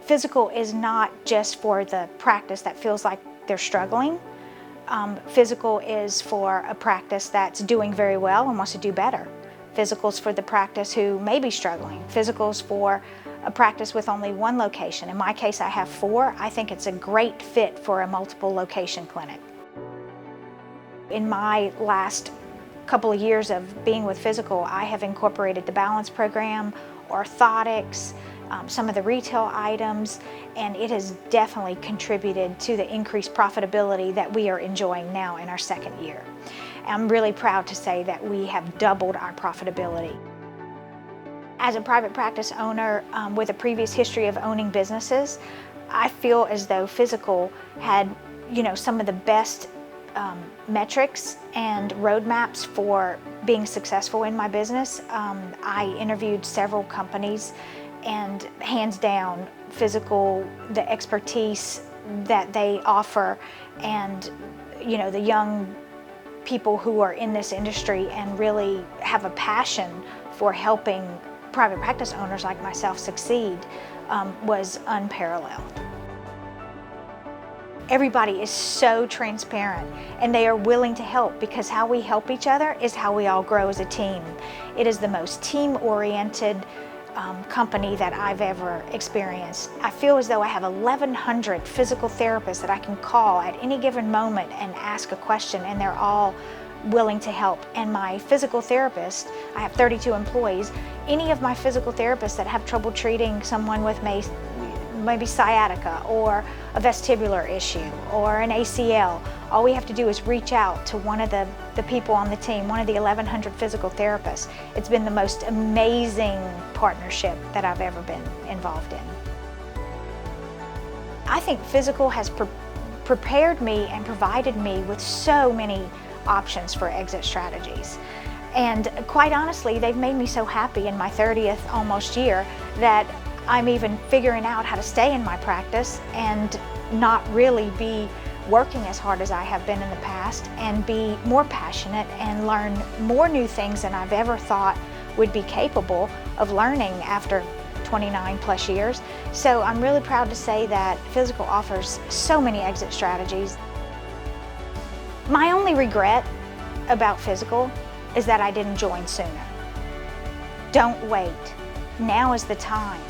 Physical is not just for the practice that feels like they're struggling. Physical is for a practice that's doing very well and wants to do better. Physical's for the practice who may be struggling. Physical's for a practice with only one location. In my case, I have 4. I think it's a great fit for a multiple location clinic. In my last couple of years of being with Physical, I have incorporated the balance program, orthotics, some of the retail items, and it has definitely contributed to the increased profitability that we are enjoying now in our 2nd year. I'm really proud to say that we have doubled our profitability. As a private practice owner with a previous history of owning businesses, I feel as though Physical had, some of the best metrics and roadmaps for being successful in my business. I interviewed several companies, and hands down, Physical, the expertise that they offer, and the young people who are in this industry and really have a passion for helping private practice owners like myself succeed was unparalleled. Everybody is so transparent, and they are willing to help, because how we help each other is how we all grow as a team. It is the most team-oriented company that I've ever experienced. I feel as though I have 1,100 physical therapists that I can call at any given moment and ask a question, and they're all willing to help. And my physical therapist, I have 32 employees, any of my physical therapists that have trouble treating someone with maybe sciatica or a vestibular issue or an ACL, all we have to do is reach out to one of the people on the team, one of the 1,100 physical therapists. It's been the most amazing partnership that I've ever been involved in. I think Physical has prepared me and provided me with so many options for exit strategies. And quite honestly, they've made me so happy in my 30th almost year that I'm even figuring out how to stay in my practice and not really be working as hard as I have been in the past, and be more passionate and learn more new things than I've ever thought would be capable of learning after 29 plus years. So I'm really proud to say that Physical offers so many exit strategies. My only regret about Physical is that I didn't join sooner. Don't wait. Now is the time.